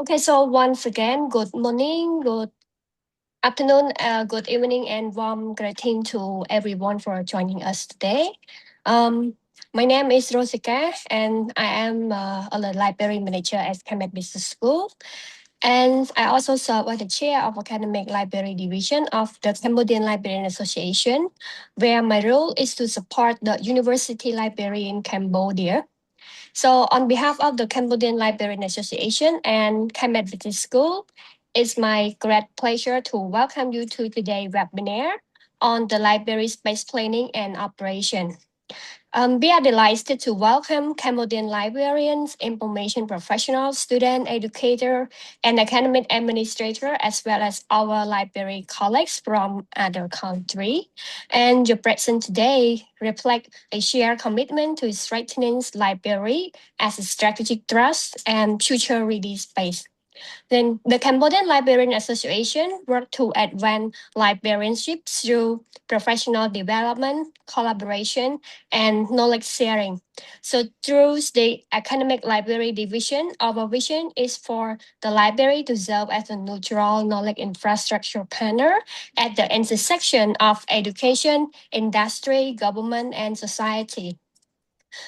Okay, so once again, good morning, good afternoon, good evening, and warm greeting to everyone for joining us today. Um, my name is Rosika, and I am a library manager at Cambridge Business School. And I also serve as the chair of academic library division of the Cambodian Librarian Association, where my role is to support the university library in Cambodia. So on behalf of the Cambodian Librarian Association and Cambridge Business School, it's my great pleasure to welcome you to today's webinar on the library space planning and operation. We are delighted to welcome Cambodian librarians, information professionals, student educator, and academic administrator, as well as our library colleagues from other countries. And your presence today reflect a shared commitment to strengthening library as a strategic trust and future-ready space. Then the Cambodian Librarian Association worked to advance librarianship through professional development, collaboration, and knowledge sharing. So through the academic library division, our vision is for the library to serve as a neutral knowledge infrastructure partner at the intersection of education, industry, government, and society.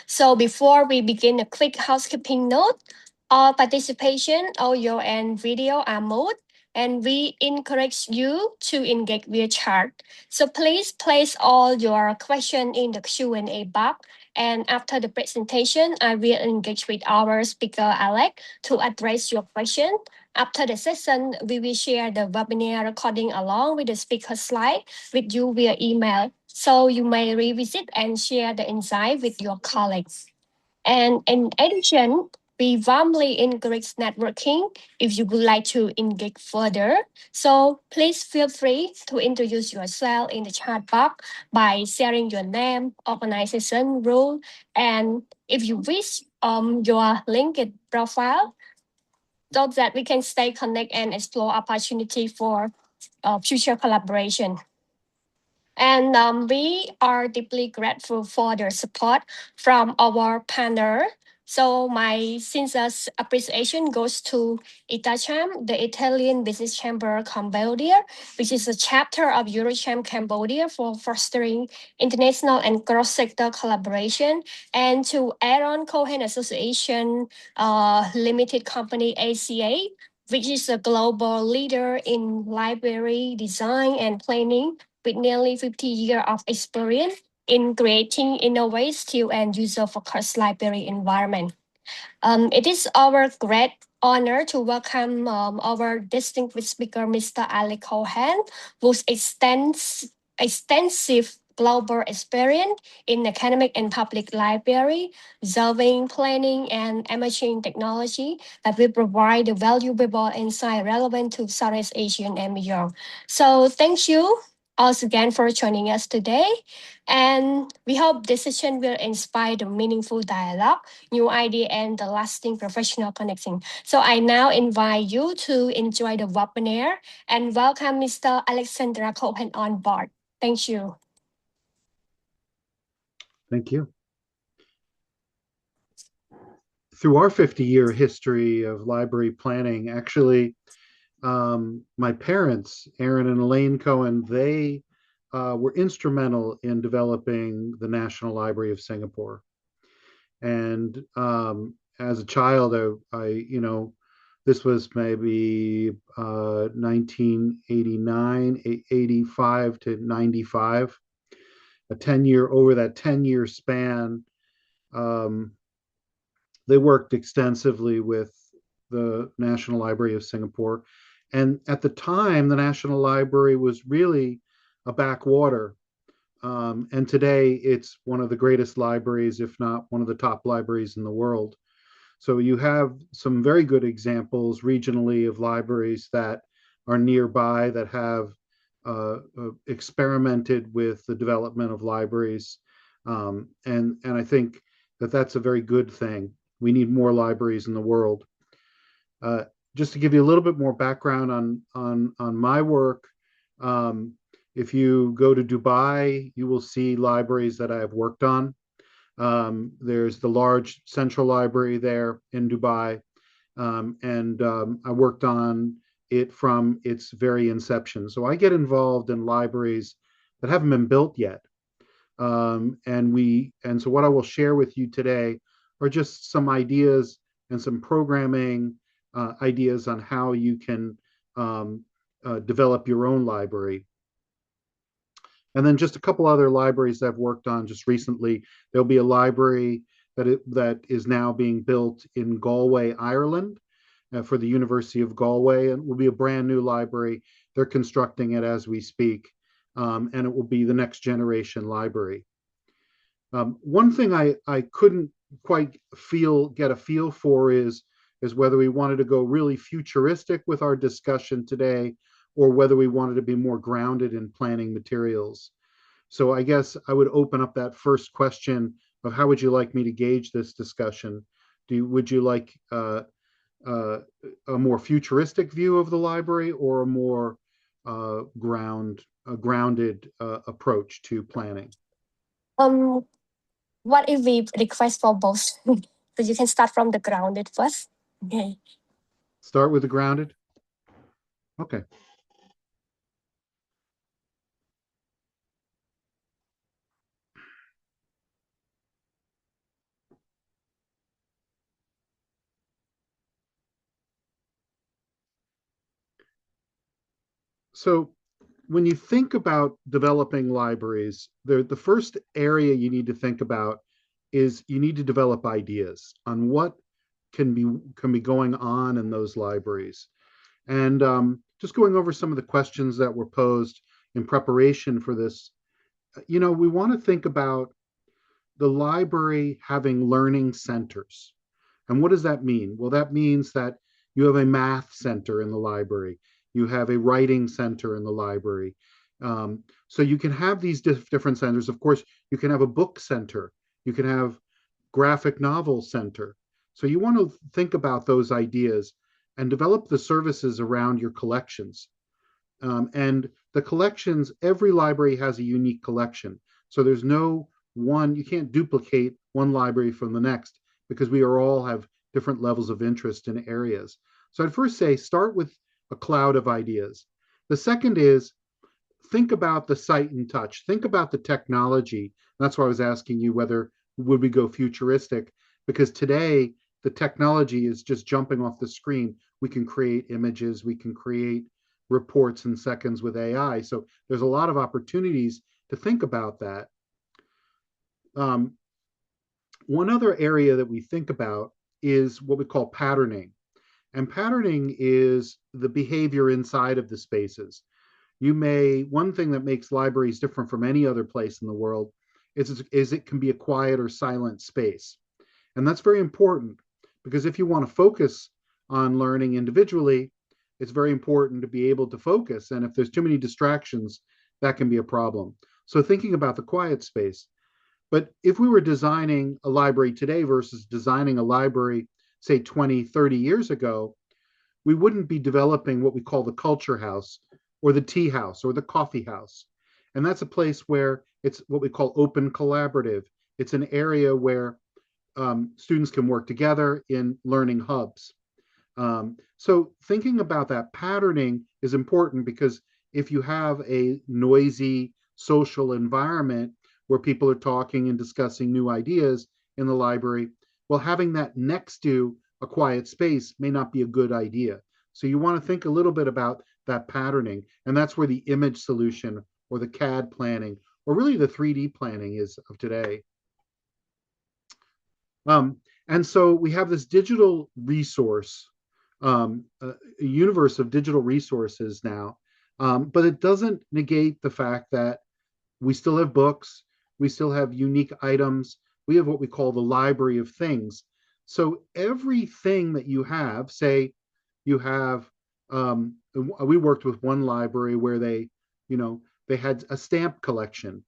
So before we begin, a quick housekeeping note. All participation, audio and video are mode, and we encourage you to engage via chat. So please place all your questions in the Q&A box. And after the presentation, I will engage with our speaker, Alex, to address your question. After the session, we will share the webinar recording along with the speaker slide with you via email. So you may revisit and share the insight with your colleagues. And in addition, we warmly encourage networking if you would like to engage further. So please feel free to introduce yourself in the chat box by sharing your name, organization role, and if you wish, your LinkedIn profile, so that we can stay connected and explore opportunity for future collaboration. And we are deeply grateful for the support from our partner. So my sincere appreciation goes to Itacham, the Italian Business Chamber Cambodia, which is a chapter of Eurocham Cambodia for fostering international and cross-sector collaboration, and to Aaron Cohen Association Limited Company ACA, which is a global leader in library design and planning with nearly 50 years of experience in creating innovative and user-focused library environment. It is our great honor to welcome our distinguished speaker, Mr. Ali Cohen, whose extensive global experience in academic and public library, serving, planning, and emerging technology that will provide a valuable insight relevant to Southeast Asia and beyond. So thank you once again for joining us today. And we hope this session will inspire the meaningful dialogue, new idea, and the lasting professional connection. So I now invite you to enjoy the webinar and welcome Mr. Alexandra Cohen on board. Thank you. Thank you. Through our 50-year history of library planning, actually, my parents, Aaron and Elaine Cohen, they were instrumental in developing the National Library of Singapore. And as a child, this was maybe 1989, 85 to 95, over that 10-year span. They worked extensively with the National Library of Singapore. And at the time, the National Library was really a backwater. And today it's one of the greatest libraries, if not one of the top libraries in the world. So you have some very good examples regionally of libraries that are nearby that have experimented with the development of libraries. And I think that that's a very good thing. We need more libraries in the world. Just to give you a little bit more background on my work, if you go to Dubai, you will see libraries that I have worked on. There's the large central library there in Dubai, and I worked on it from its very inception. So I get involved in libraries that haven't been built yet. And so what I will share with you today are just some ideas and some programming ideas on how you can um, develop your own library. And then just a couple other libraries that I've worked on just recently. There'll be a library that is now being built in Galway, Ireland, for the University of Galway, and it will be a brand new library. They're constructing it as we speak, and it will be the next generation library. One thing I couldn't quite get a feel for is whether we wanted to go really futuristic with our discussion today, or whether we wanted to be more grounded in planning materials. So I guess I would open up that first question of how would you like me to gauge this discussion? Would you like uh, a more futuristic view of the library, or a more grounded approach to planning? Um, what if we request for both? So you can start from the grounded first. Okay. Start with the grounded. Okay. So when you think about developing libraries, the first area you need to think about is you need to develop ideas on what can be going on in those libraries. And just going over some of the questions that were posed in preparation for this, we want to think about the library having learning centers. And what does that mean? Well, that means that you have a math center in the library, you have a writing center in the library. So you can have these different centers. Of course, you can have a book center, you can have graphic novel center. So you want to think about those ideas and develop the services around your collections. And the collections, every library has a unique collection. So there's no one, you can't duplicate one library from the next because we are all have different levels of interest in areas. So I'd first say start with a cloud of ideas. The second is think about the sight and touch. Think about the technology. That's why I was asking you whether would we go futuristic, because today the technology is just jumping off the screen. We can create images, we can create reports in seconds with AI. So there's a lot of opportunities to think about that. Um, One other area that we think about is what we call patterning. And patterning is the behavior inside of the spaces. One thing that makes libraries different from any other place in the world is it can be a quiet or silent space. And that's very important because if you want to focus on learning individually, it's very important to be able to focus. And if there's too many distractions, that can be a problem. So thinking about the quiet space. But if we were designing a library today versus designing a library, say 20, 30 years ago, we wouldn't be developing what we call the culture house or the tea house or the coffee house. And that's a place where it's what we call open collaborative. It's an area where students can work together in learning hubs. So thinking about that patterning is important because if you have a noisy social environment where people are talking and discussing new ideas in the library, well, having that next to a quiet space may not be a good idea. So you want to think a little bit about that patterning, and that's where the image solution or the CAD planning or really the 3D planning is of today. Um, and so we have this digital resource, a universe of digital resources now, but it doesn't negate the fact that we still have books, we still have unique items, we have what we call the library of things. So everything that you have, say you have, we worked with one library where they had a stamp collection,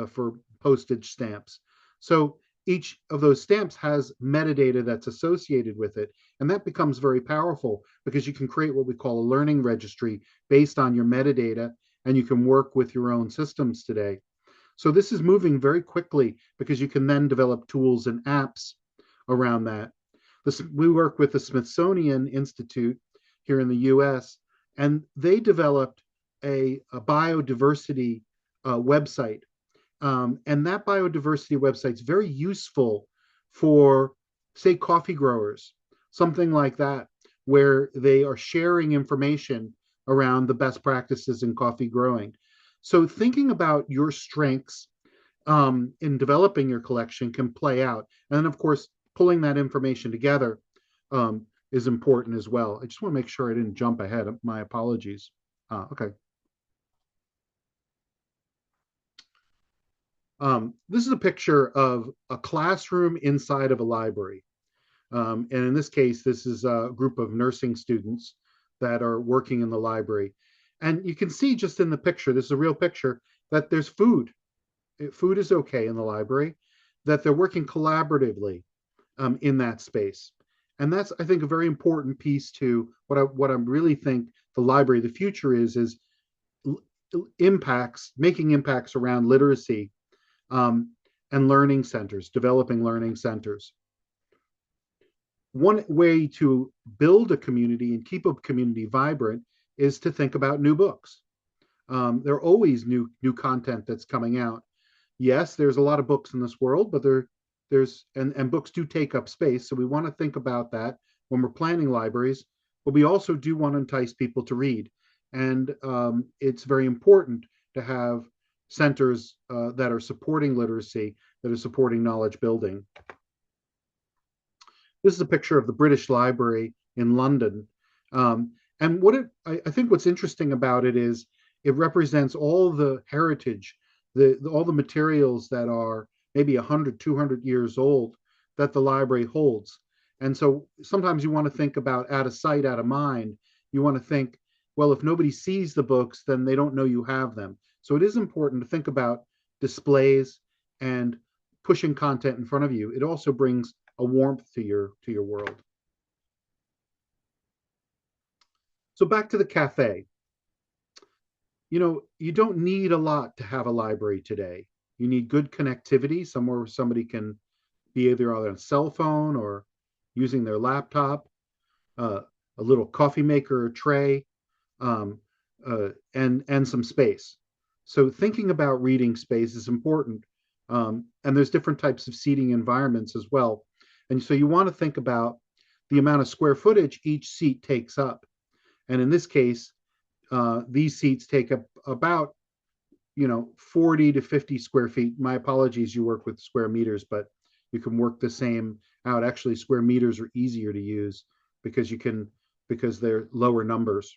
for postage stamps. So each of those stamps has metadata that's associated with it. And that becomes very powerful because you can create what we call a learning registry based on your metadata, and you can work with your own systems today. So this is moving very quickly because you can then develop tools and apps around that. We work with the Smithsonian Institute here in the US, and they developed a biodiversity website. And that biodiversity website is very useful for, say, coffee growers, something like that, where they are sharing information around the best practices in coffee growing. So thinking about your strengths in developing your collection can play out. And then, of course, pulling that information together is important as well. I just want to make sure I didn't jump ahead. My apologies. Okay. This is a picture of a classroom inside of a library. And in this case, this is a group of nursing students that are working in the library. And you can see just in the picture, this is a real picture, that there's food. Food is okay in the library, that they're working collaboratively in that space. And that's, I think, a very important piece to what I really think the library of the future is impacts, making impacts around literacy and learning centers, developing learning centers. One way to build a community and keep a community vibrant is to think about new books. There are always new content that's coming out. Yes, there's a lot of books in this world, but there's books do take up space. So we want to think about that when we're planning libraries. But we also do want to entice people to read, and it's very important to have centers that are supporting literacy, that are supporting knowledge building. This is a picture of the British Library in London. And I think what's interesting about it is it represents all the heritage, all the materials that are maybe 100, 200 years old that the library holds. And so sometimes you want to think about out of sight, out of mind. You want to think, well, if nobody sees the books, then they don't know you have them. So it is important to think about displays and pushing content in front of you. It also brings a warmth to your world. So back to the cafe. You don't need a lot to have a library today. You need good connectivity, somewhere where somebody can be either on a cell phone or using their laptop, uh, a little coffee maker or tray, um, and some space. So thinking about reading space is important. And there's different types of seating environments as well. And so you want to think about the amount of square footage each seat takes up. And in this case, these seats take up about 40 to 50 square feet. My apologies, you work with square meters, but you can work the same out. Actually, square meters are easier to use because they're lower numbers.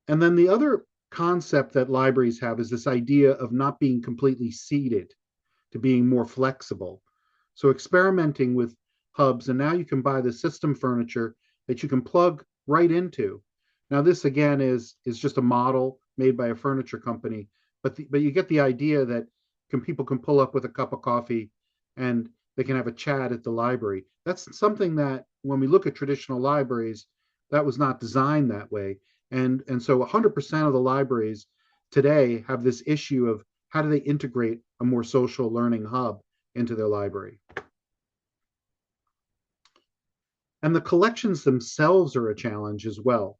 And then the other concept that libraries have is this idea of not being completely seated, to being more flexible. So experimenting with hubs, and now you can buy the system furniture that you can plug right into. Now this again is just a model made by a furniture company, but you get the idea that people can pull up with a cup of coffee and they can have a chat at the library. That's something that when we look at traditional libraries, that was not designed that way. And so 100% of the libraries today have this issue of how do they integrate a more social learning hub into their library. And the collections themselves are a challenge as well.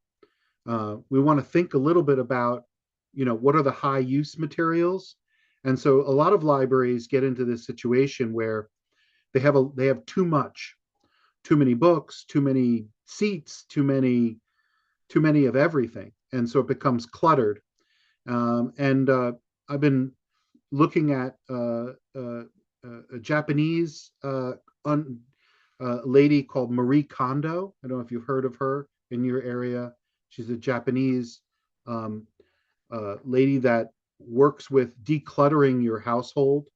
We want to think a little bit about, what are the high use materials? And so a lot of libraries get into this situation where they have too many books, too many seats, too many of everything. And so it becomes cluttered. And I've been looking at a Japanese lady called Marie Kondo. I don't know if you've heard of her in your area. She's a Japanese lady that works with decluttering your household,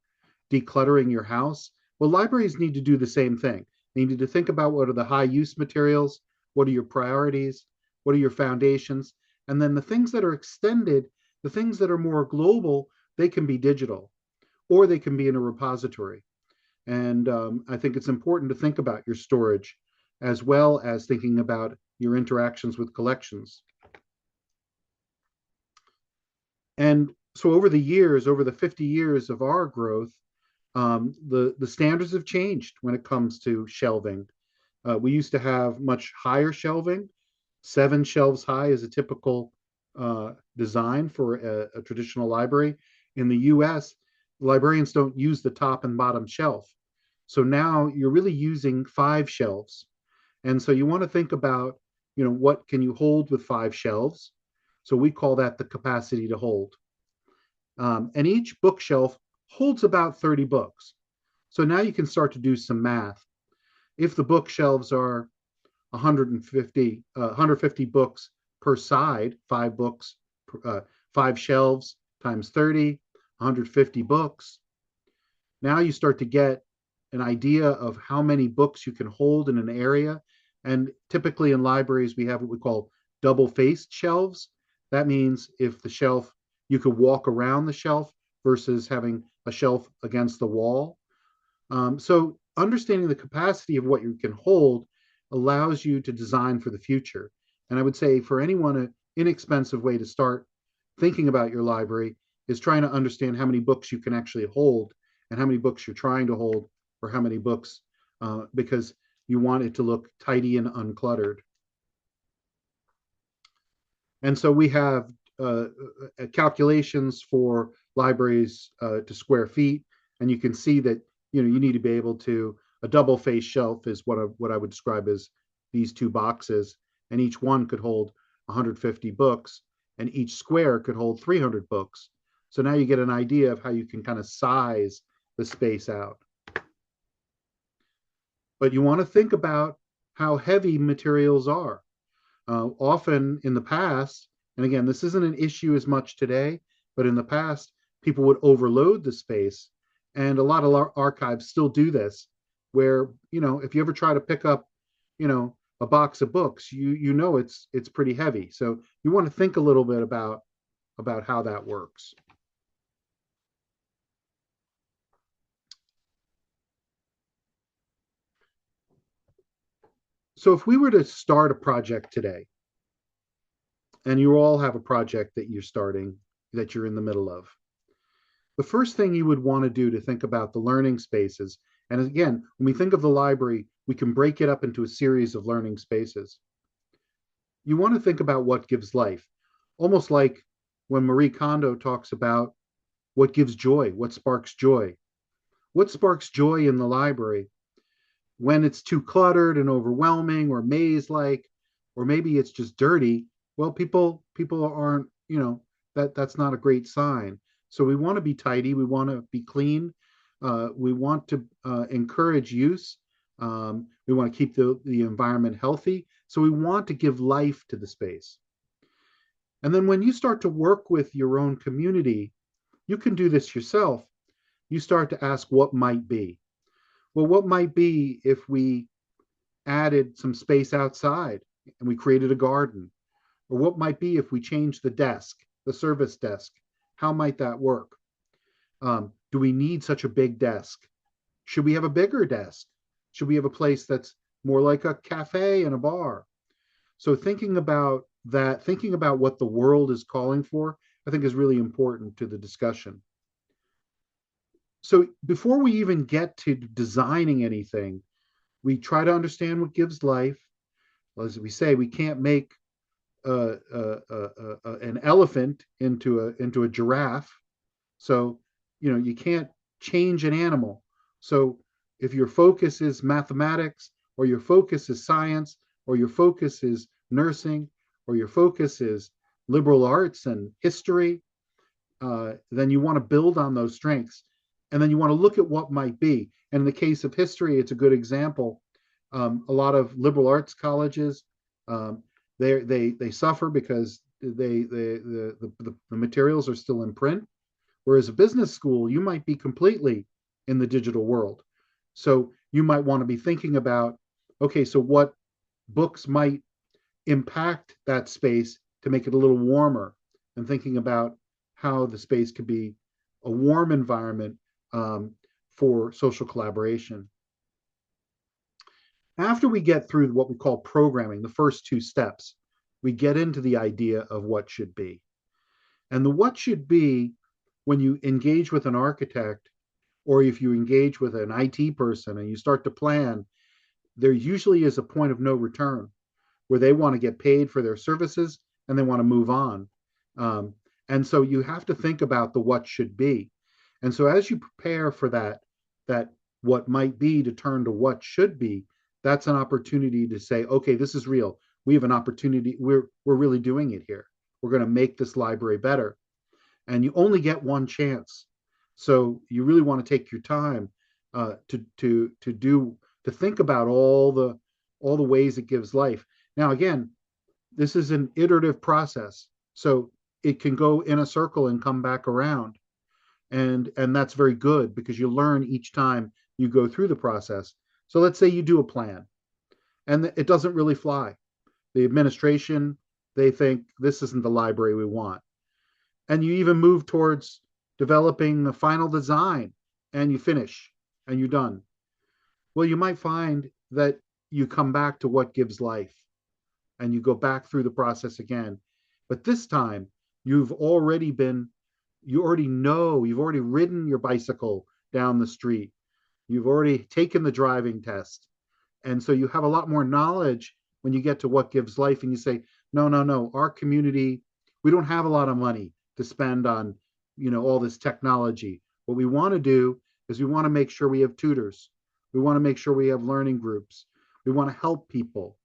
decluttering your house. Well, libraries need to do the same thing. They need to think about what are the high use materials, what are your priorities, what are your foundations, and then the things that are extended, the things that are more global, they can be digital or they can be in a repository. And I think it's important to think about your storage as well as thinking about your interactions with collections. And so over the 50 years of our growth, The standards have changed when it comes to shelving. We used to have much higher shelving. 7 shelves high is a typical design for a traditional library. In the US, librarians don't use the top and bottom shelf. So now you're really using 5 shelves. And so you want to think about, what can you hold with 5 shelves? So we call that the capacity to hold. And each bookshelf holds about 30 books. So now you can start to do some math. If the bookshelves are 150 books per side, 5 books, 5 shelves times 30, 150 books. Now you start to get an idea of how many books you can hold in an area. And typically in libraries, we have what we call double-faced shelves. That means if the shelf, you could walk around the shelf versus having a shelf against the wall. So understanding the capacity of what you can hold allows you to design for the future. And I would say for anyone, an inexpensive way to start thinking about your library is trying to understand how many books you can actually hold and how many books you're trying to hold, or how many books, because you want it to look tidy and uncluttered. And so we have calculations for libraries to square feet, and you can see that you need to be able to. A double face shelf is what I would describe as these 2 boxes, and each one could hold 150 books, and each square could hold 300 books. So now you get an idea of how you can kind of size the space out. But you want to think about how heavy materials are. Often in the past, and again, this isn't an issue as much today, but in the past, people would overload the space. And a lot of archives still do this, where, if you ever try to pick up, a box of books, it's pretty heavy. So you want to think a little bit about how that works. So if we were to start a project today, and you all have a project that you're starting, that you're in the middle of, the first thing you would want to do to think about the learning spaces, and again, when we think of the library, we can break it up into a series of learning spaces. You want to think about what gives life, almost like when Marie Kondo talks about what gives joy, what sparks joy. What sparks joy in the library? When it's too cluttered and overwhelming or maze-like, or maybe it's just dirty, well, people aren't, that's not a great sign. So we want to be tidy, we want to be clean, we want to encourage use, we want to keep the environment healthy. So we want to give life to the space. And then when you start to work with your own community, you can do this yourself. You start to ask what might be. Well, what might be if we added some space outside and we created a garden? Or what might be if we changed the desk, the service desk? How might that work? Do we need such a big desk? Should we have a bigger desk? Should we have a place that's more like a cafe and a bar? So thinking about that, thinking about what the world is calling for, I think is really important to the discussion. So before we even get to designing anything, we try to understand what gives life. As we say, we can't make an elephant into a giraffe. So you can't change an animal. So if your focus is mathematics, or your focus is science, or your focus is nursing, or your focus is liberal arts and history, then you want to build on those strengths. And then you want to look at what might be. And in the case of history, it's a good example. A lot of liberal arts colleges, they suffer because the materials are still in print. Whereas a business school, you might be completely in the digital world. So you might want to be thinking about, okay, so what books might impact that space to make it a little warmer, and thinking about how the space could be a warm environment for social collaboration. After we get through what we call programming, the first 2 steps, we get into the idea of what should be. And the what should be, when you engage with an architect, or if you engage with an IT person and you start to plan, there usually is a point of no return where they want to get paid for their services and they want to move on. Um, and so you have to think about the what should be. And so as you prepare for that what might be to turn to what should be, that's an opportunity to say, okay, this is real. We have an opportunity. We're really doing it here. We're going to make this library better. And you only get one chance. So you really want to take your time to think about all the ways it gives life. Now, again, this is an iterative process, so it can go in a circle and come back around, and that's very good because you learn each time you go through the process. So let's say you do a plan and it doesn't really fly. The administration, they think this isn't the library we want, and you even move towards developing the final design and you finish and you're done. Well, you might find that you come back to what gives life and you go back through the process again. But this time, you've already been, you already know, you've already ridden your bicycle down the street. You've already taken the driving test. And so you have a lot more knowledge when you get to what gives life and you say, no, no, no, our community, we don't have a lot of money to spend on, all this technology. What we want to do is we want to make sure we have tutors. We want to make sure we have learning groups. We want to help people.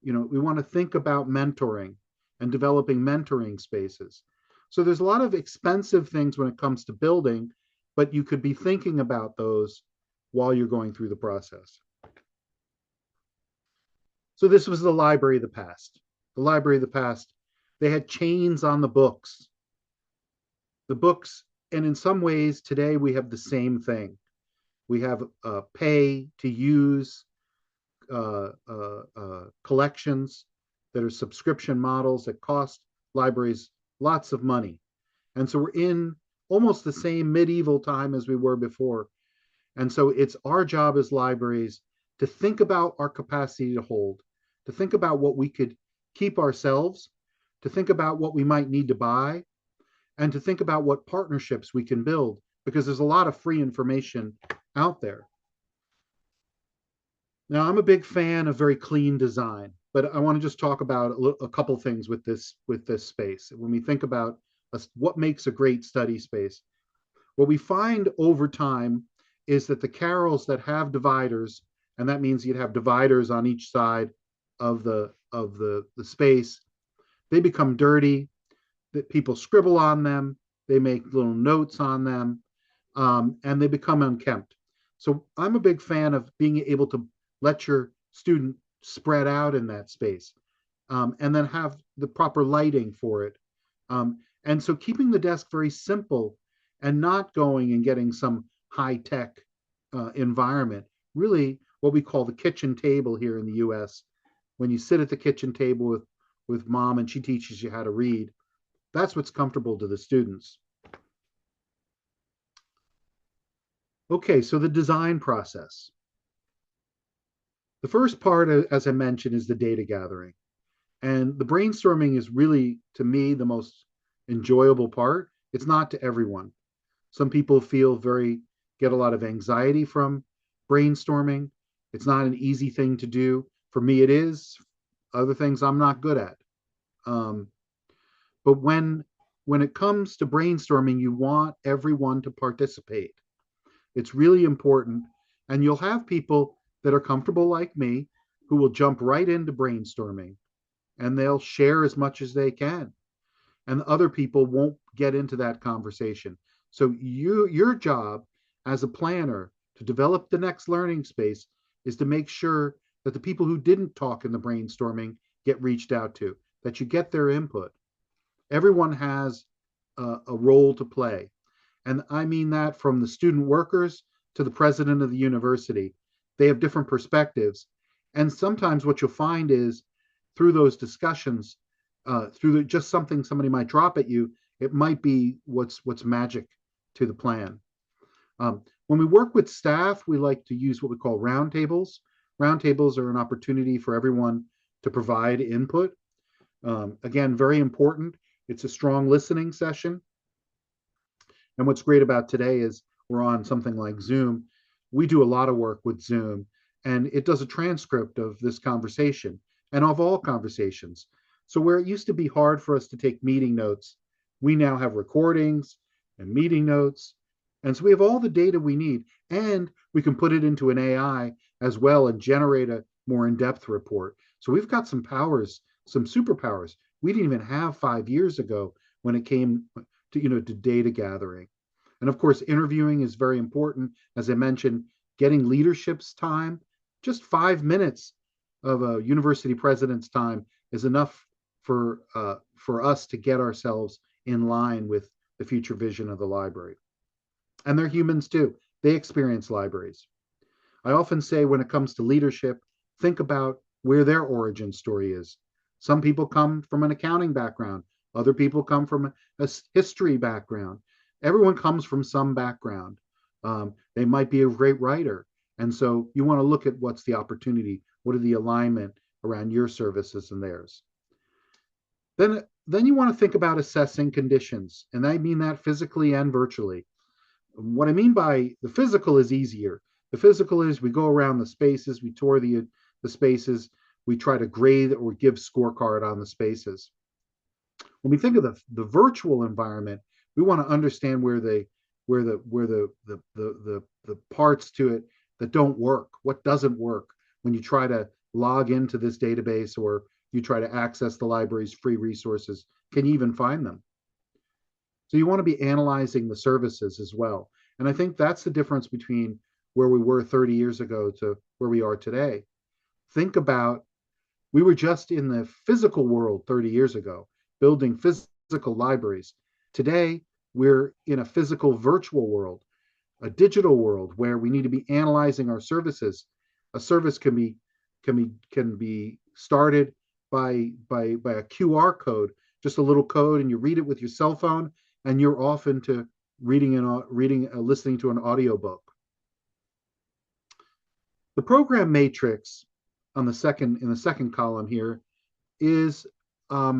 We want to think about mentoring and developing mentoring spaces. So there's a lot of expensive things when it comes to building, but you could be thinking about those while you're going through the process. So this was the library of the past. The library of the past, they had chains on the books. The books, and in some ways today we have the same thing. We have pay to use collections that are subscription models that cost libraries lots of money. And so we're in almost the same medieval time as we were before. And so it's our job as libraries to think about our capacity to hold, to think about what we could keep ourselves, to think about what we might need to buy, and to think about what partnerships we can build, because there's a lot of free information out there. Now, I'm a big fan of very clean design, but I want to just talk about a couple things with this space. When we think about what makes a great study space, what we find over time is that the carrels that have dividers, and that means you'd have dividers on each side of the space, they become dirty. That people scribble on them, they make little notes on them, and they become unkempt. So I'm a big fan of being able to let your student spread out in that space, and then have the proper lighting for it. And so keeping the desk very simple and not going and getting some high tech environment, really what we call the kitchen table here in the US. When you sit at the kitchen table with mom and she teaches you how to read, that's what's comfortable to the students. Okay, so the design process. The first part, as I mentioned, is the data gathering. And the brainstorming is really, to me, the most enjoyable part. It's not to everyone. Some people get a lot of anxiety from brainstorming. It's not an easy thing to do. For me, it is. Other things I'm not good at. But when it comes to brainstorming, you want everyone to participate. It's really important. And you'll have people that are comfortable like me who will jump right into brainstorming and they'll share as much as they can. And other people won't get into that conversation. So your job as a planner to develop the next learning space is to make sure that the people who didn't talk in the brainstorming get reached out to, that you get their input. Everyone has a role to play. And I mean that from the student workers to the president of the university. They have different perspectives. And sometimes what you'll find is through those discussions, through just something somebody might drop at you, it might be what's magic to the plan. When we work with staff, we like to use what we call roundtables. Roundtables are an opportunity for everyone to provide input. Again, very important. It's a strong listening session. And what's great about today is we're on something like Zoom, we do a lot of work with Zoom, and it does a transcript of this conversation and of all conversations. So where it used to be hard for us to take meeting notes, we now have recordings and meeting notes. And so we have all the data we need, and we can put it into an AI as well and generate a more in-depth report. So we've got some powers, some superpowers we didn't even have 5 years ago when it came to data gathering. And of course, interviewing is very important. As I mentioned, getting leadership's time, just 5 minutes of a university president's time is enough for us to get ourselves in line with the future vision of the library. And they're humans too. They experience libraries. I often say when it comes to leadership, think about where their origin story is. Some people come from an accounting background, other people come from a history background. Everyone comes from some background. They might be a great writer. And so you want to look at what's the opportunity, what are the alignment around your services and theirs. Then you want to think about assessing conditions, and I mean that physically and virtually. What I mean by the physical is easier. The physical is we go around the spaces, we tour the spaces, we try to grade or give scorecard on the spaces. When we think of the virtual environment, we want to understand where the parts to it that don't work, what doesn't work when you try to log into this database or you try to access the library's free resources. Can you even find them? So you want to be analyzing the services as well. And I think that's the difference between where we were 30 years ago to where we are today. Think about, we were just in the physical world 30 years ago, building physical libraries. Today, we're in a physical virtual world, a digital world where we need to be analyzing our services. A service can be started by a QR code, just a little code, and you read it with your cell phone, and you're off into listening to an audiobook. The program matrix in the second column here is a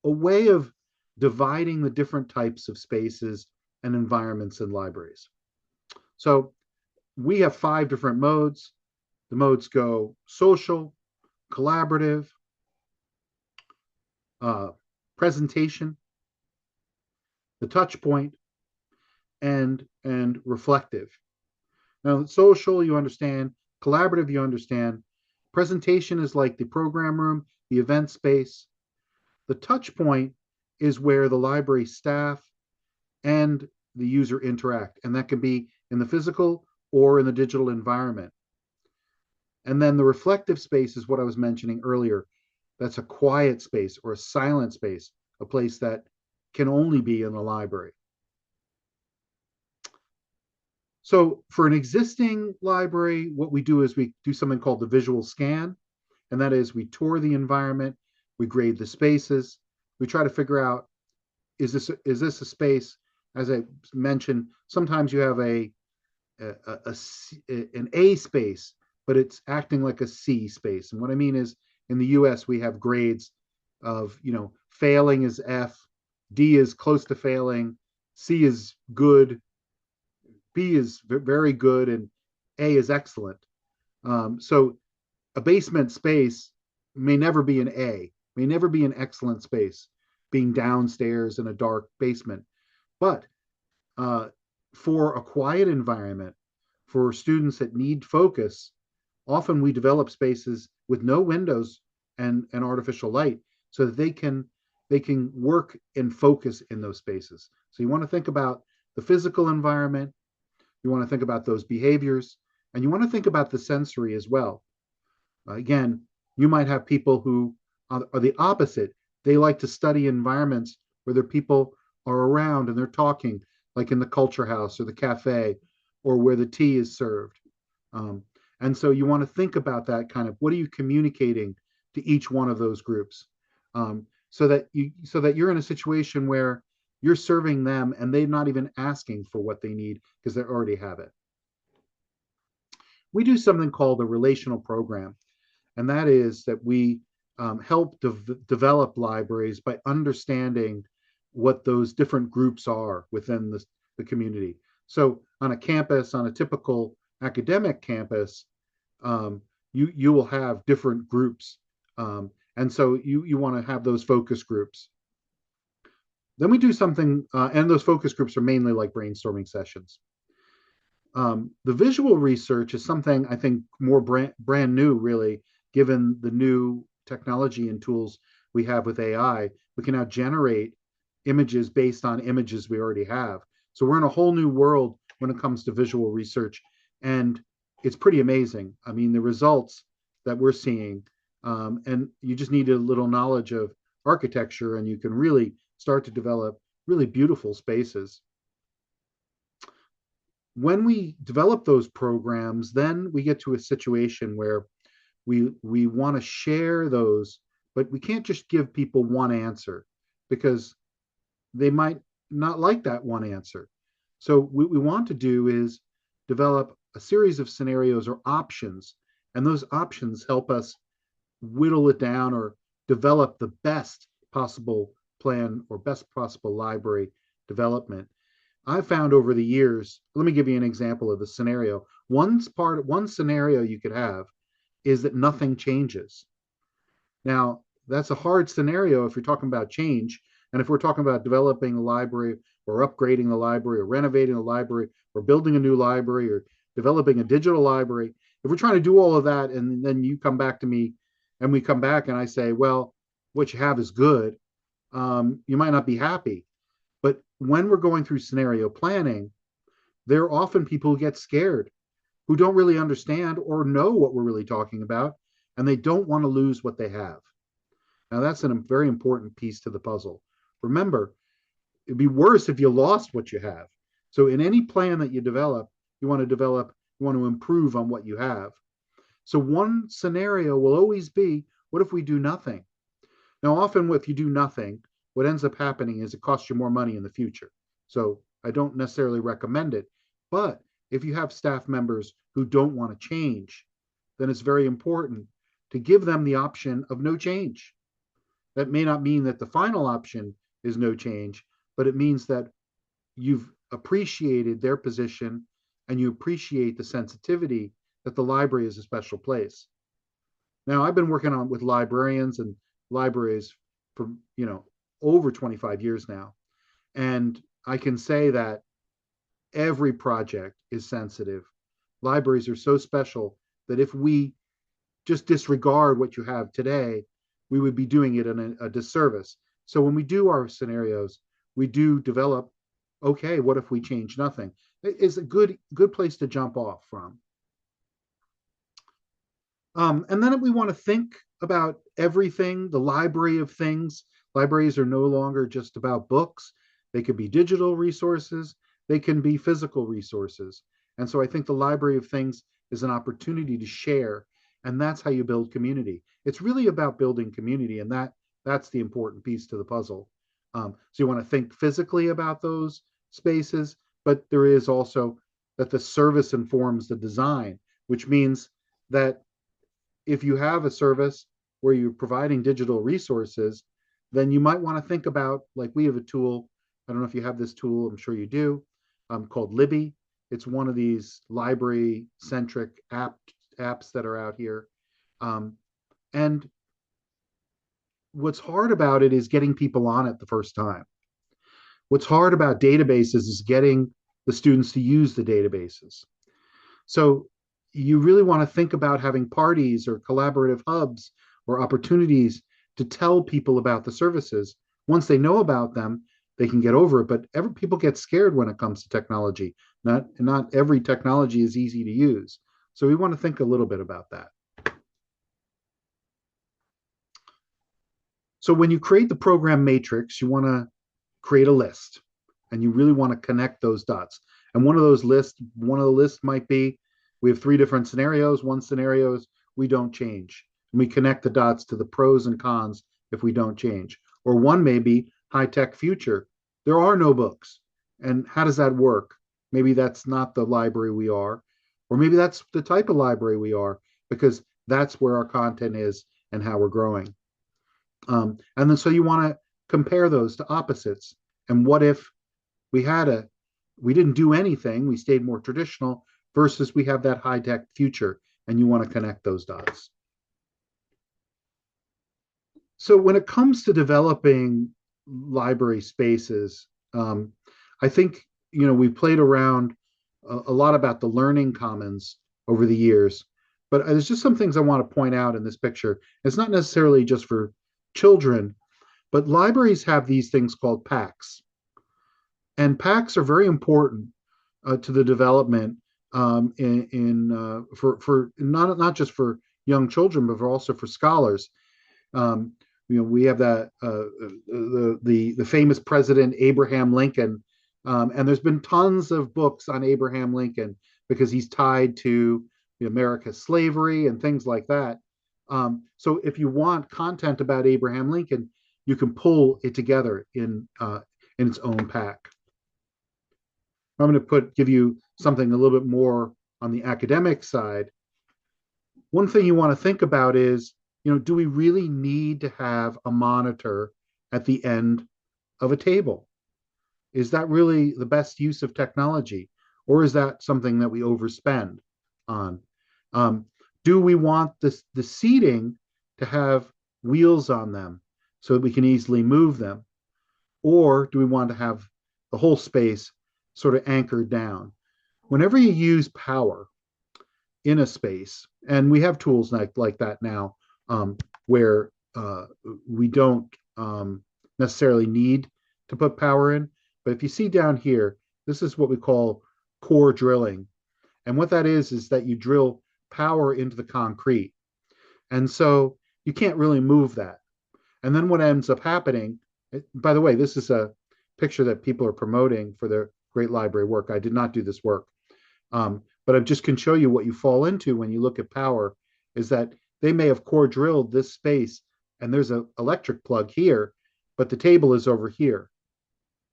way of dividing the different types of spaces and environments in libraries. So we have 5 different modes. The modes go social, collaborative, presentation, the touch point, and reflective. Now, social, you understand. Collaborative, you understand. Presentation is like the program room, the event space. The touch point is where the library staff and the user interact, and that can be in the physical or in the digital environment. And then the reflective space is what I was mentioning earlier. That's a quiet space or a silent space, a place that can only be in the library. So for an existing library, what we do is we do something called the visual scan, and that is we tour the environment, we grade the spaces, we try to figure out, is this a space? As I mentioned, sometimes you have an A space, but it's acting like a C space. And what I mean is, in the US, we have grades of, failing is F, D is close to failing, C is good, B is very good, and A is excellent. So a basement space may never be an A, may never be an excellent space, being downstairs in a dark basement. But for a quiet environment, for students that need focus, often we develop spaces with no windows and artificial light so that they can work and focus in those spaces. So you want to think about the physical environment, you want to think about those behaviors, and you want to think about the sensory as well. Again, you might have people who are the opposite. They like to study environments where their people are around and they're talking, like in the culture house or the cafe, or where the tea is served. And so you want to think about that kind of, what are you communicating to each one of those groups, so that you're in a situation where you're serving them and they're not even asking for what they need because they already have it. We do something called a relational program, and that is that we help develop libraries by understanding what those different groups are within the community. So on a campus, on a typical academic campus, um, you will have different groups, and so you want to have those focus groups. Then we do something, and those focus groups are mainly like brainstorming sessions. The visual research is something I think more brand new, really, given the new technology and tools we have with AI. We can now generate images based on images we already have. So we're in a whole new world when it comes to visual research, and it's pretty amazing. I mean, the results that we're seeing, and you just need a little knowledge of architecture, and you can really start to develop really beautiful spaces. When we develop those programs, then we get to a situation where we want to share those, but we can't just give people one answer because they might not like that one answer. So what we want to do is develop a series of scenarios or options, and those options help us whittle it down or develop the best possible plan or best possible library development. I've found over the years, let me give you an example of the scenario. One scenario you could have is that nothing changes. Now, that's a hard scenario if you're talking about change. And if we're talking about developing a library or upgrading the library or renovating the library or building a new library or developing a digital library, if we're trying to do all of that and then you come back to me and we come back and I say, well, what you have is good, you might not be happy. But when we're going through scenario planning, there are often people who get scared, who don't really understand or know what we're really talking about, and they don't want to lose what they have. Now, that's a very important piece to the puzzle. Remember, it'd be worse if you lost what you have. So, in any plan that you develop, you want to improve on what you have. So, one scenario will always be, what if we do nothing? Now, often if you do nothing, what ends up happening is it costs you more money in the future. So I don't necessarily recommend it. But if you have staff members who don't want to change, then it's very important to give them the option of no change. That may not mean that the final option is no change, but it means that you've appreciated their position and you appreciate the sensitivity that the library is a special place. Now, I've been working on with librarians and libraries for, over 25 years now. And I can say that every project is sensitive. Libraries are so special that if we just disregard what you have today, we would be doing it in a disservice. So when we do our scenarios, we do develop, okay, what if we change nothing? It's a good place to jump off from. And then we want to think about everything, the library of things. Libraries are no longer just about books. They could be digital resources. They can be physical resources. And so I think the library of things is an opportunity to share. And that's how you build community. It's really about building community. And that's the important piece to the puzzle. So you want to think physically about those spaces, but there is also that the service informs the design, which means that if you have a service where you're providing digital resources, then you might want to think about, like we have a tool, I don't know if you have this tool, I'm sure you do, called Libby. It's one of these library-centric apps that are out here. And what's hard about it is getting people on it the first time. What's hard about databases is getting the students to use the databases. So you really want to think about having parties or collaborative hubs or opportunities to tell people about the services. Once they know about them, they can get over it. But people get scared when it comes to technology. Not every technology is easy to use. So we want to think a little bit about that. So when you create the program matrix, you want to create a list and you really want to connect those dots. And one of the lists might be, we have three different scenarios. One scenario is we don't change. And we connect the dots to the pros and cons if we don't change. Or one may be high-tech future. There are no books. And how does that work? Maybe that's not the library we are, or maybe that's the type of library we are, because that's where our content is and how we're growing. And then so you want to compare those to opposites. And what if we had We didn't do anything. We stayed more traditional versus we have that high tech future and you want to connect those dots. So when it comes to developing library spaces, I think we've played around a lot about the learning commons over the years, but there's just some things I want to point out in this picture. It's not necessarily just for children, but libraries have these things called packs, and packs are very important to the development for not just for young children, but also for scholars. Um, we have that the famous President Abraham Lincoln, and there's been tons of books on Abraham Lincoln because he's tied to America's slavery and things like that. So if you want content about Abraham Lincoln, you can pull it together in its own pack. I'm going to give you something a little bit more on the academic side. One thing you want to think about is, do we really need to have a monitor at the end of a table? Is that really the best use of technology? Or is that something that we overspend on? Um, do we want the seating to have wheels on them so that we can easily move them? Or do we want to have the whole space sort of anchored down? Whenever you use power in a space, and we have tools like that now, where we don't necessarily need to put power in. But if you see down here, this is what we call core drilling. And what that is that you drill power into the concrete. And so you can't really move that. And then what ends up happening, by the way, this is a picture that people are promoting for their great library work. I did not do this work. But I just can show you what you fall into when you look at power is that they may have core drilled this space and there's an electric plug here, but the table is over here.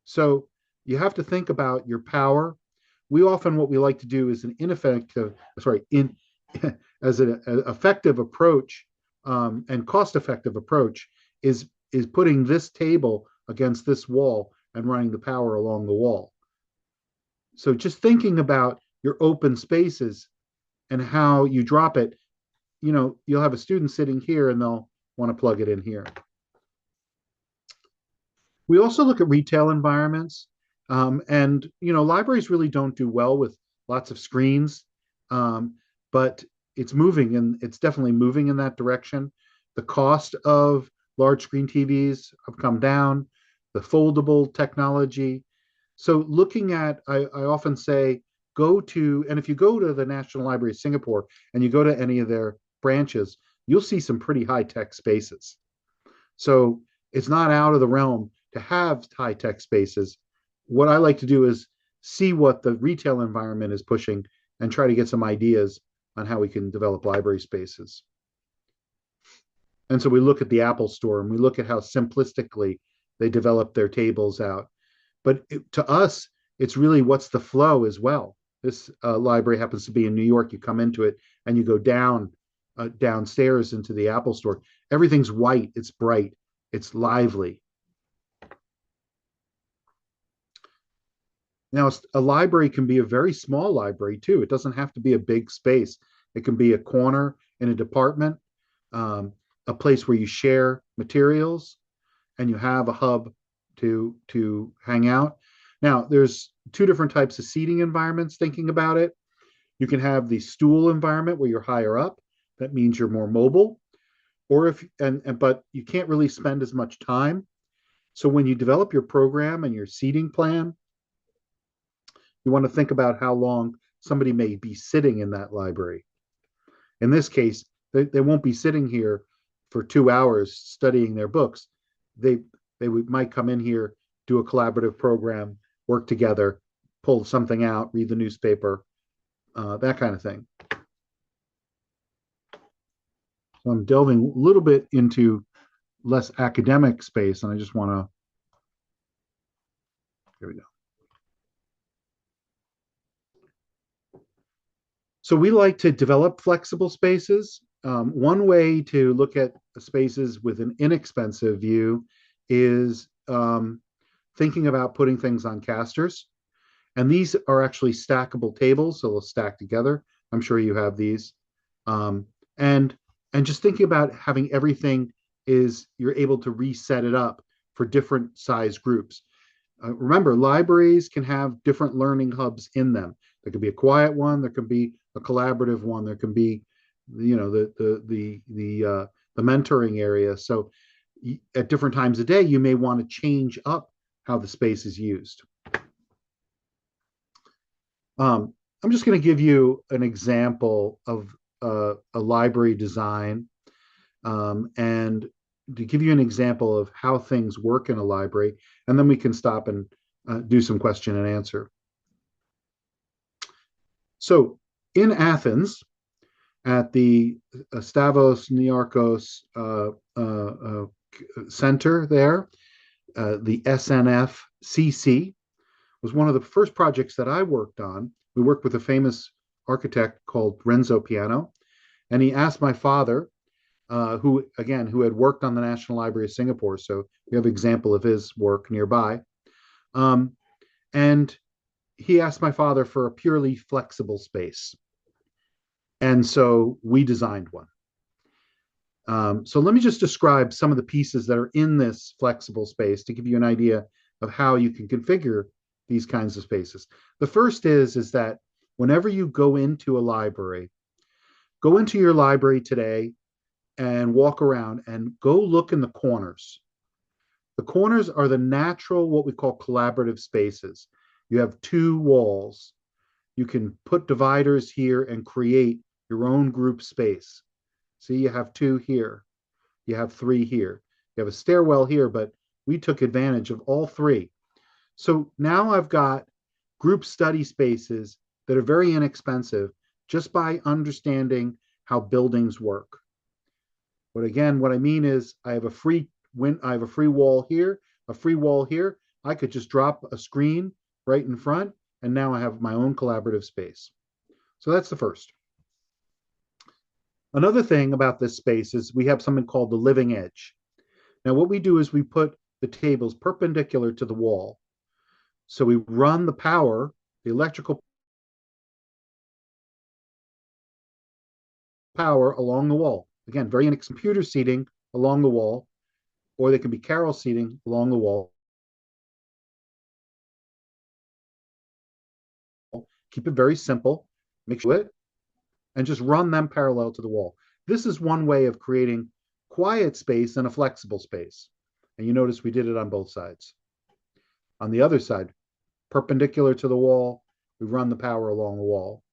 So you have to think about your power. We often, what we like to do is an ineffective, sorry, as an effective approach and cost-effective approach is putting this table against this wall and running the power along the wall. So just thinking about your open spaces and how you drop it, you'll have a student sitting here and they'll want to plug it in here. We also look at retail environments, and libraries really don't do well with lots of screens, but it's moving and it's definitely moving in that direction. The cost of large screen TVs have come down, the foldable technology. So looking at, I often say, and if you go to the National Library of Singapore and you go to any of their branches, you'll see some pretty high tech spaces. So it's not out of the realm to have high tech spaces. What I like to do is see what the retail environment is pushing and try to get some ideas on how we can develop library spaces. And so we look at the Apple Store and we look at how simplistically they develop their tables out. But to us, it's really what's the flow as well. This library happens to be in New York. You come into it and you go downstairs into the Apple Store. Everything's white, it's bright, it's lively. Now, a library can be a very small library too. It doesn't have to be a big space. It can be a corner in a department, a place where you share materials, and you have a hub to hang out. Now, there's two different types of seating environments thinking about it. You can have the stool environment where you're higher up. That means you're more mobile. But you can't really spend as much time. So when you develop your program and your seating plan, you want to think about how long somebody may be sitting in that library. In this case, they won't be sitting here for 2 hours studying their books. They might come in here, do a collaborative program, work together, pull something out, read the newspaper, that kind of thing. So I'm delving a little bit into less academic space, and I just want to, here we go. So we like to develop flexible spaces. One way to look at spaces with an inexpensive view is thinking about putting things on casters. And these are actually stackable tables, so they'll stack together. I'm sure you have these. Um, and and just thinking about having everything is you're able to reset it up for different size groups. Remember, libraries can have different learning hubs in them. There could be a quiet one, there could be a collaborative one, there can be, the mentoring area. So at different times of day, you may want to change up how the space is used. Um, I'm just going to give you an example of a library design, and to give you an example of how things work in a library, and then we can stop and do some question and answer. So in Athens, at the Stavros Niarchos Center there, the SNF-CC was one of the first projects that I worked on. We worked with a famous architect called Renzo Piano, and he asked my father, who had worked on the National Library of Singapore, so we have an example of his work nearby. Um, and he asked my father for a purely flexible space. And so we designed one. So let me just describe some of the pieces that are in this flexible space to give you an idea of how you can configure these kinds of spaces. The first is that whenever you go into a library, go into your library today and walk around and go look in the corners. The corners are the natural, what we call collaborative spaces. You have two walls. You can put dividers here and create your own group space. See, you have two here. You have three here. You have a stairwell here, but we took advantage of all three. So now I've got group study spaces that are very inexpensive just by understanding how buildings work. But again, what I mean is I have a free wall here, a free wall here. I could just drop a screen right in front, and now I have my own collaborative space. So that's the first. Another thing about this space is we have something called the living edge. Now, what we do is we put the tables perpendicular to the wall. So we run the power, the electrical power along the wall. Again, very inexpensive computer seating along the wall, or they can be carrel seating along the wall. Keep it very simple. Make sure it and just run them parallel to the wall. This is one way of creating quiet space and a flexible space. And you notice we did it on both sides. On the other side, perpendicular to the wall, we run the power along the wall.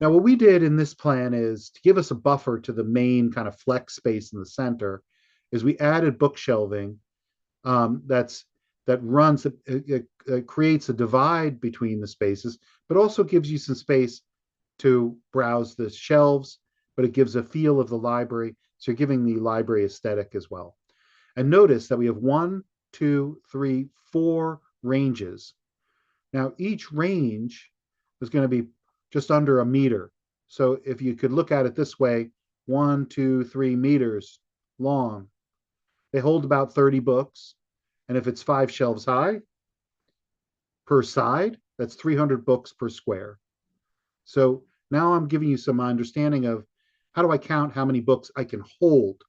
Now, what we did in this plan is to give us a buffer to the main kind of flex space in the center, is we added bookshelving that runs, it creates a divide between the spaces, but also gives you some space to browse the shelves, but it gives a feel of the library. So you're giving the library aesthetic as well. And notice that we have 1, 2, 3, 4 ranges. Now, each range is going to be just under a meter. So if you could look at it this way, 1, 2, 3 meters long. They hold about 30 books. And if it's 5 shelves high per side, that's 300 books per square. So now I'm giving you some understanding of how do I count how many books I can hold.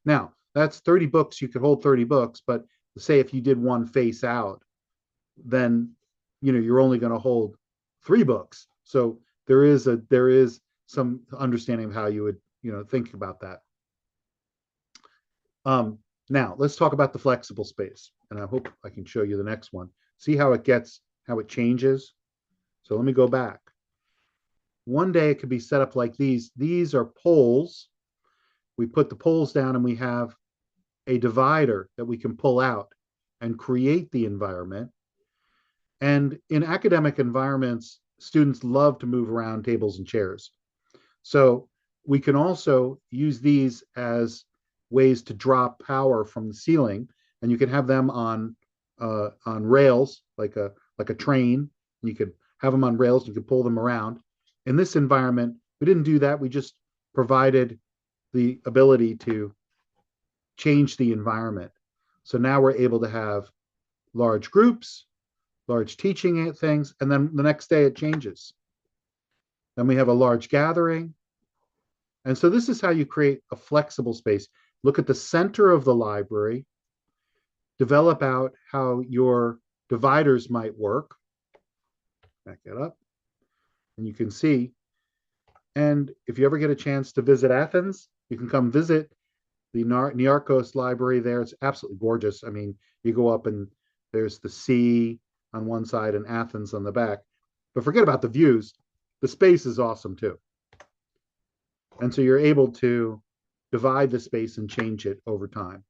Now, that's 30 books. You could hold 30 books, but say if you did one face out, then you're only going to hold 3 books. So there is some understanding of how you would think about that. Now let's talk about the flexible space, and I hope I can show you the next one. See how it changes. So let me go back. One day it could be set up like these. These are poles. We put the poles down and we have a divider that we can pull out and create the environment. And in academic environments, students love to move around tables and chairs. So we can also use these as ways to drop power from the ceiling, and you can have them on rails like a train. You could have them on rails. You could pull them around. In this environment, we didn't do that. We just provided the ability to change the environment. So now we're able to have large groups, large teaching things, and then the next day it changes. Then we have a large gathering. And so this is how you create a flexible space. Look at the center of the library, develop out how your dividers might work. Back it up, and you can see. And if you ever get a chance to visit Athens, you can come visit the Niarchos Library there. It's absolutely gorgeous. I mean, you go up and there's the sea on one side and Athens on the back. But forget about the views. The space is awesome too. And so you're able to divide the space and change it over time.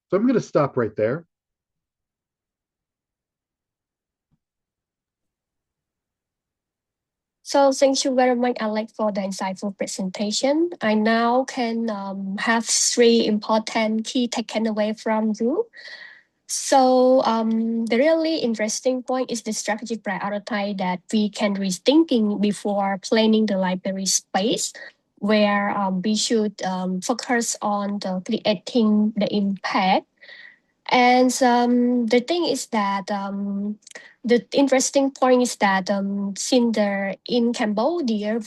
So I'm going to stop right there. So thank you very much, Alex, for the insightful presentation. I now can have three important key taken away from you. So the really interesting point is the strategic priority that we can rethinking before planning the library space, where we should focus on the creating the impact. And the thing is that the interesting point is that since in Cambodia,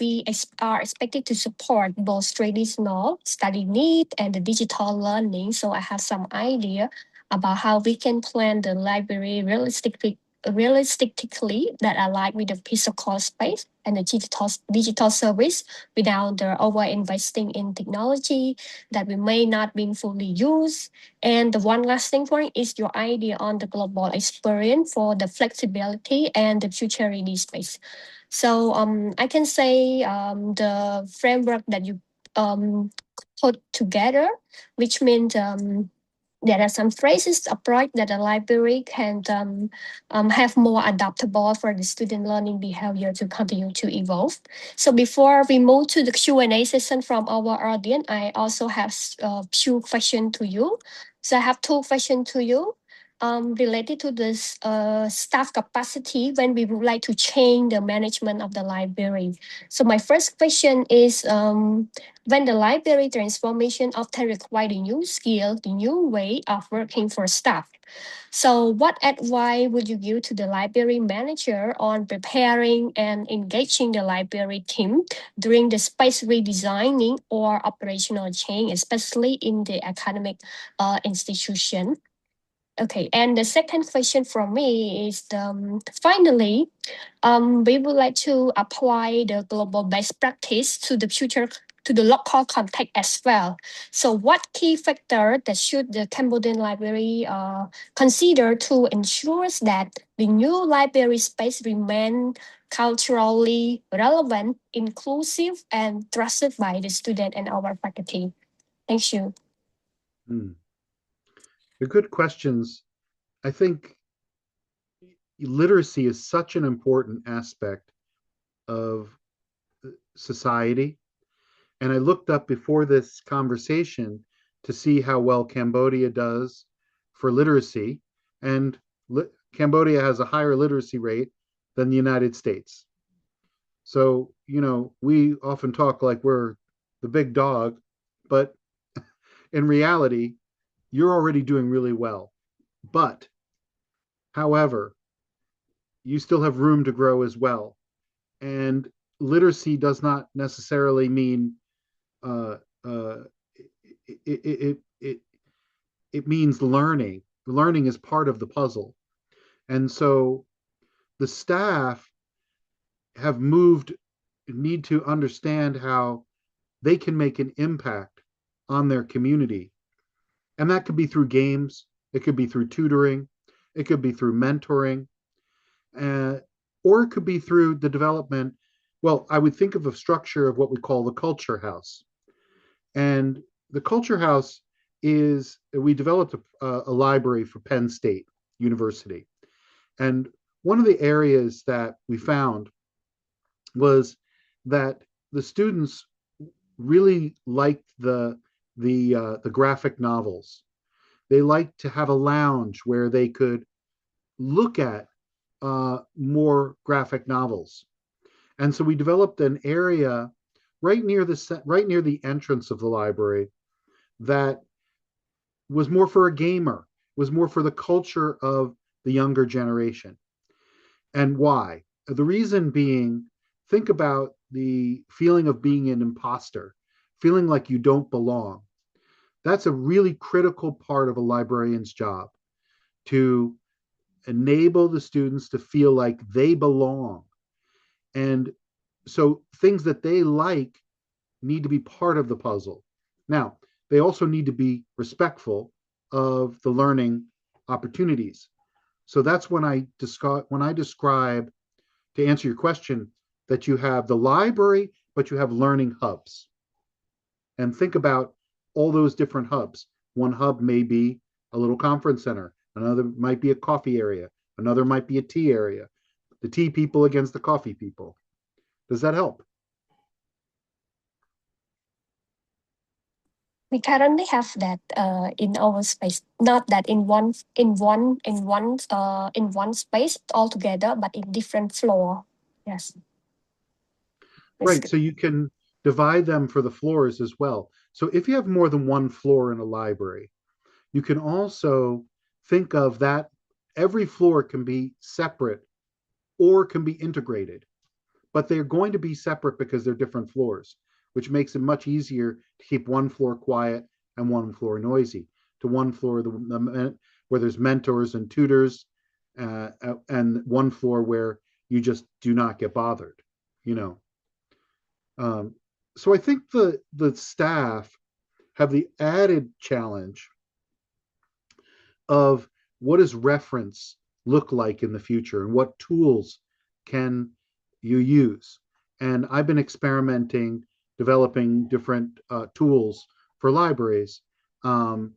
are expected to support both traditional study need and the digital learning. So I have some idea about how we can plan the library realistically that align with the physical space and the digital service without the over investing in technology that we may not be fully used. And the one last thing point is your idea on the global experience for the flexibility and the future ready space. So I can say the framework that you put together, which means there are some phrases approach that the library can have more adaptable for the student learning behavior to continue to evolve. So before we move to the Q&A session from our audience, I also have a few questions to you. So I have two questions to you related to this staff capacity when we would like to change the management of the library. So my first question is when the library transformation often requires a new skill, the new way of working for staff. So what advice would you give to the library manager on preparing and engaging the library team during the space redesigning or operational change, especially in the academic institution? Okay, and the second question from me is finally, we would like to apply the global best practice to the future to the local context as well. So what key factor that should the Cambodian library consider to ensure that the new library space remain culturally relevant, inclusive, and trusted by the student and our faculty? Thank you. Hmm. They're good questions. I think literacy is such an important aspect of society. And I looked up before this conversation to see how well Cambodia does for literacy. And Cambodia has a higher literacy rate than the United States. So, we often talk like we're the big dog, but in reality, you're already doing really well. But, however, you still have room to grow as well. And literacy does not necessarily mean uh, uh, it means learning. Learning is part of the puzzle, and so the staff have moved need to understand how they can make an impact on their community, and that could be through games, it could be through tutoring, it could be through mentoring, uh, or it could be through the development. Well, I would think of a structure of what we call the culture house. And the Culture House is, we developed a library for Penn State University. And one of the areas that we found was that the students really liked the graphic novels. They liked to have a lounge where they could look at more graphic novels. And so we developed an area right near the entrance of the library that was more for a gamer, was more for the culture of the younger generation. And why? The reason being, think about the feeling of being an imposter, feeling like you don't belong. That's a really critical part of a librarian's job, to enable the students to feel like they belong. And so things that they like need to be part of the puzzle. Now, they also need to be respectful of the learning opportunities. So that's when I describe, to answer your question, that you have the library, but you have learning hubs. And think about all those different hubs. One hub may be a little conference center, another might be a coffee area, another might be a tea area. The tea people against the coffee people. Does that help? We currently have that in our space, not that in one space altogether, but in different floor. Yes, that's Right. good. So you can divide them for the floors as well. So if you have more than one floor in a library, you can also think of that every floor can be separate or can be integrated, but they're going to be separate because they're different floors, which makes it much easier to keep one floor quiet and one floor noisy. To one floor where there's mentors and tutors, and one floor where you just do not get bothered. You know, so I think the staff have the added challenge of what does reference look like in the future and what tools can you use. And I've been experimenting, developing different tools for libraries, um,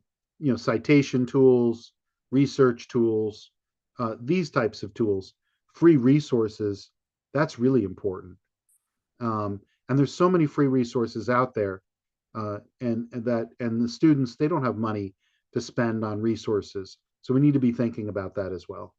citation tools, research tools, these types of tools, free resources. That's really important. And there's so many free resources out there, and the students, they don't have money to spend on resources, so we need to be thinking about that as well.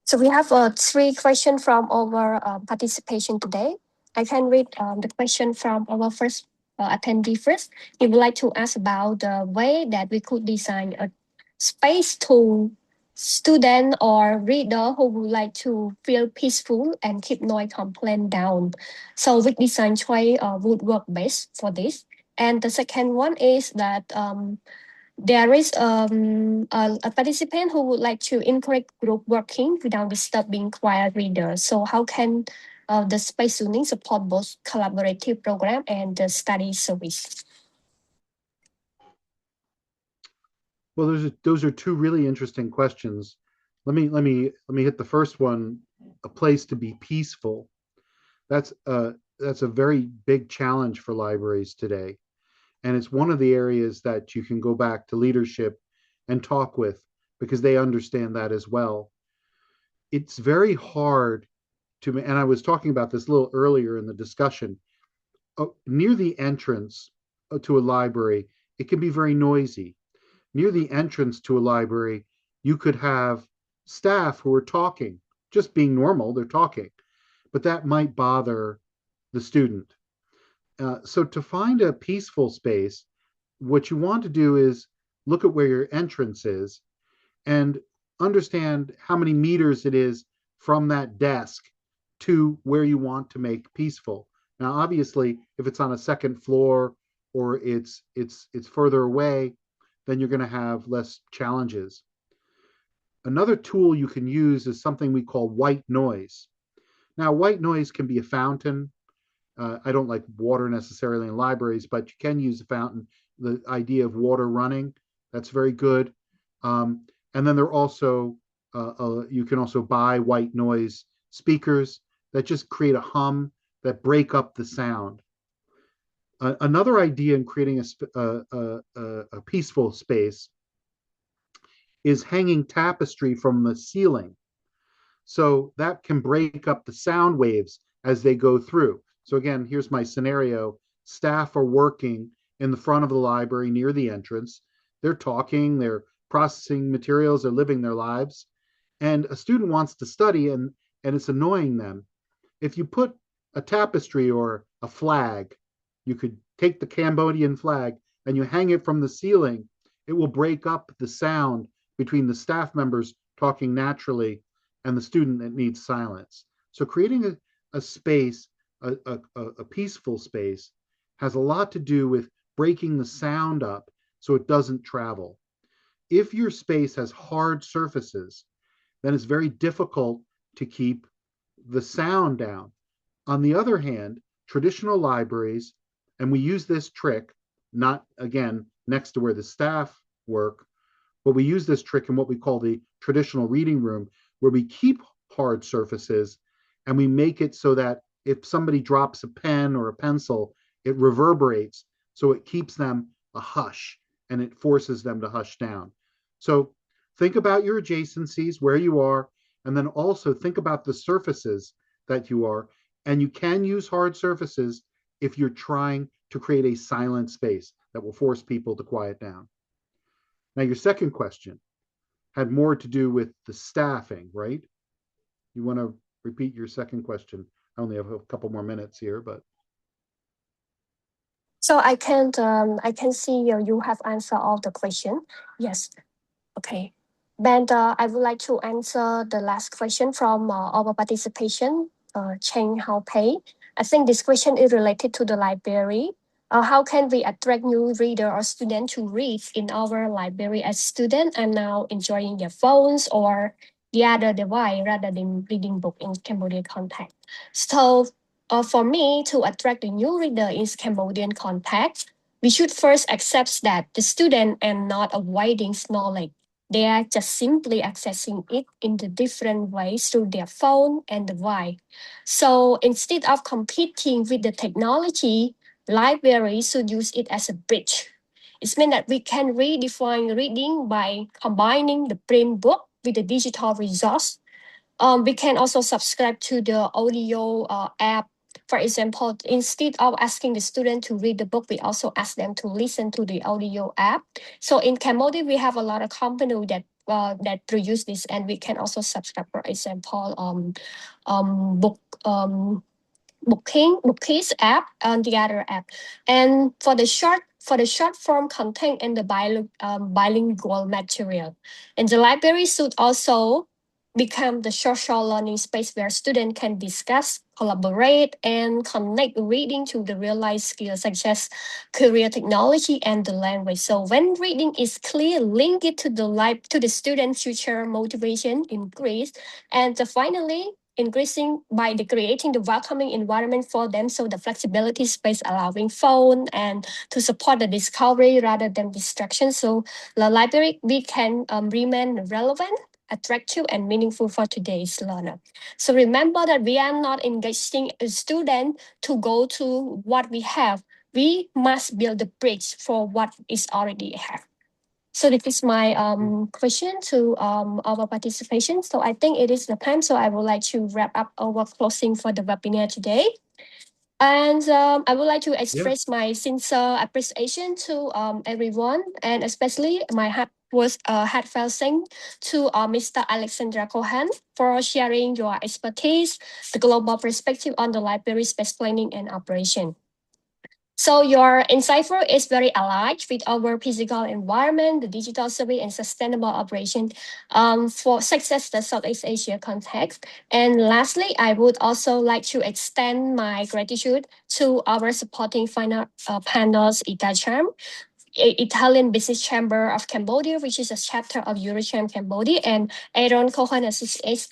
So we have three questions from our participation today. I can read the question from our first attendee first. He would like to ask about the way that we could design a space to student or reader who would like to feel peaceful and keep noise complaint down. So which design choice would work best for this? And the second one is that there is a participant who would like to encourage group working without disturbing quiet readers. So how can the space tuning support both collaborative program and the study service? Well, those are two really interesting questions. Let me hit the first one. A place to be peaceful. That's a very big challenge for libraries today, and it's one of the areas that you can go back to leadership and talk with, because they understand that as well. It's very hard to, and I was talking about this a little earlier in the discussion. Near the entrance to a library, it can be very noisy. Near the entrance to a library, you could have staff who are talking, just being normal, they're talking, but that might bother the student. So to find a peaceful space, what you want to do is look at where your entrance is and understand how many meters it is from that desk to where you want to make peaceful. Now, obviously, if it's on a second floor or it's further away, then you're going to have less challenges. Another tool you can use is something we call white noise. Now, white noise can be a fountain. I don't like water necessarily in libraries, but you can use a fountain. The idea of water running, that's very good. And then there are also, you can also buy white noise speakers that just create a hum that break up the sound. Another idea in creating a peaceful space is hanging tapestry from the ceiling. So that can break up the sound waves as they go through. So again, here's my scenario. Staff are working in the front of the library near the entrance. They're talking, they're processing materials, they're living their lives. And a student wants to study, and it's annoying them. If you put a tapestry or a flag, you could take the Cambodian flag, and you hang it from the ceiling, it will break up the sound between the staff members talking naturally and the student that needs silence. So creating a space, a peaceful space, has a lot to do with breaking the sound up so it doesn't travel. If your space has hard surfaces, then it's very difficult to keep the sound down. On the other hand, traditional libraries, and we use this trick, not again next to where the staff work, but we use this trick in what we call the traditional reading room, where we keep hard surfaces and we make it so that if somebody drops a pen or a pencil, it reverberates. So it keeps them a hush and it forces them to hush down. So think about your adjacencies, where you are, and then also think about the surfaces that you are. And you can use hard surfaces if you're trying to create a silent space that will force people to quiet down. Now, your second question had more to do with the staffing, right? You want to repeat your second question? I only have a couple more minutes here, but So I can see you have answered all the question. Yes. Okay. Then I would like to answer the last question from our participation, Cheng Hao Pei. I think this question is related to the library. How can we attract new reader or student to read in our library as students are now enjoying their phones or the other device rather than reading book in Cambodian context? So for me, to attract the new reader in Cambodian context, we should first accept that the student are not avoiding knowledge. They are just simply accessing it in the different ways through their phone and device. So instead of competing with the technology, libraries should use it as a bridge. It means that we can redefine reading by combining the print book with the digital resource. We can also subscribe to the audio app. For example, instead of asking the student to read the book, we also ask them to listen to the audio app. So in Cambodia, we have a lot of company that produce this, and we can also subscribe. For example, book Bookies app and the other app. And for the short form content and the bilingual material. And the library should also become the social learning space where students can discuss, collaborate, and connect reading to the real life skills such as career technology and the language. So when reading is clear, link it to the life to the student future motivation increase. And finally, increasing by the creating the welcoming environment for them, so the flexibility space allowing phone and to support the discovery rather than distraction. So the library we can remain relevant, attractive, and meaningful for today's learner. So remember that we are not engaging a student to go to what we have. We must build the bridge for what is already have. So this is my question to our participation. So I think it is the time. So I would like to wrap up our closing for the webinar today. And I would like to yeah, express my sincere appreciation to everyone, and especially my heartfelt thanks to Mr. Alexandra Cohen for sharing your expertise, the global perspective on the library space planning and operation. So your insightful is very aligned with our physical environment, the digital survey, and sustainable operation for success the Southeast Asia context. And lastly, I would also like to extend my gratitude to our supporting final panels, Itacham, Italian Business Chamber of Cambodia, which is a chapter of Eurochamp Cambodia, and Aaron Cohen Associates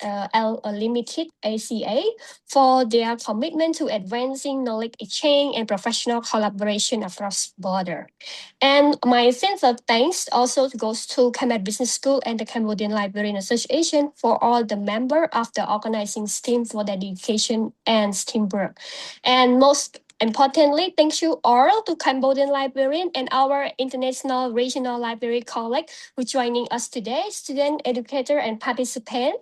Limited (ACA) for their commitment to advancing knowledge exchange and professional collaboration across border. And my sincere thanks also goes to Khmer Business School and the Cambodian Librarian Association for all the member of the organizing team for their dedication and teamwork. And most importantly, thank you all to Cambodian librarian and our international regional library colleague who joining us today, student, educator, and participant.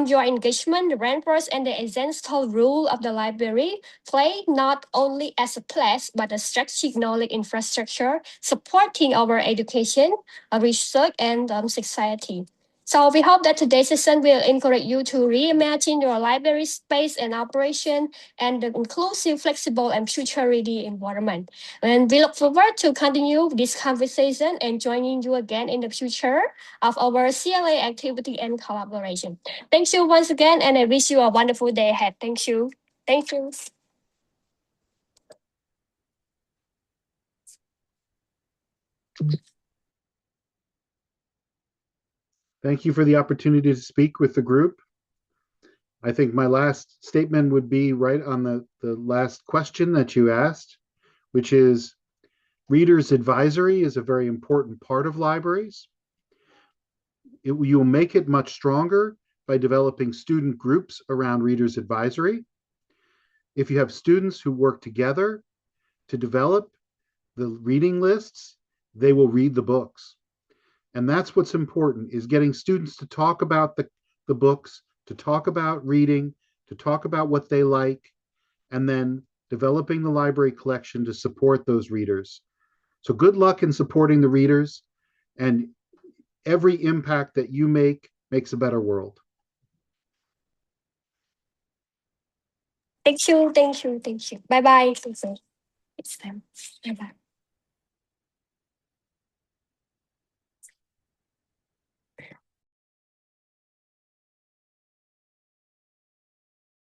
Your engagement, reinforce, and the essential role of the library play not only as a place but a strategic knowledge infrastructure supporting our education, research, and society. So we hope that today's session will encourage you to reimagine your library space and operation and the inclusive, flexible, and future-ready environment. And we look forward to continue this conversation and joining you again in the future of our CLA activity and collaboration. Thank you once again, and I wish you a wonderful day ahead. Thank you. Thank you. Thank you for the opportunity to speak with the group. I think my last statement would be right on the last question that you asked, which is reader's advisory is a very important part of libraries. You will make it much stronger by developing student groups around reader's advisory. If you have students who work together to develop the reading lists, they will read the books. And that's what's important, is getting students to talk about the books, to talk about reading, to talk about what they like, and then developing the library collection to support those readers. So good luck in supporting the readers, and every impact that you make makes a better world. Thank you. Thank you. Thank you. Bye bye. It's time. Bye bye.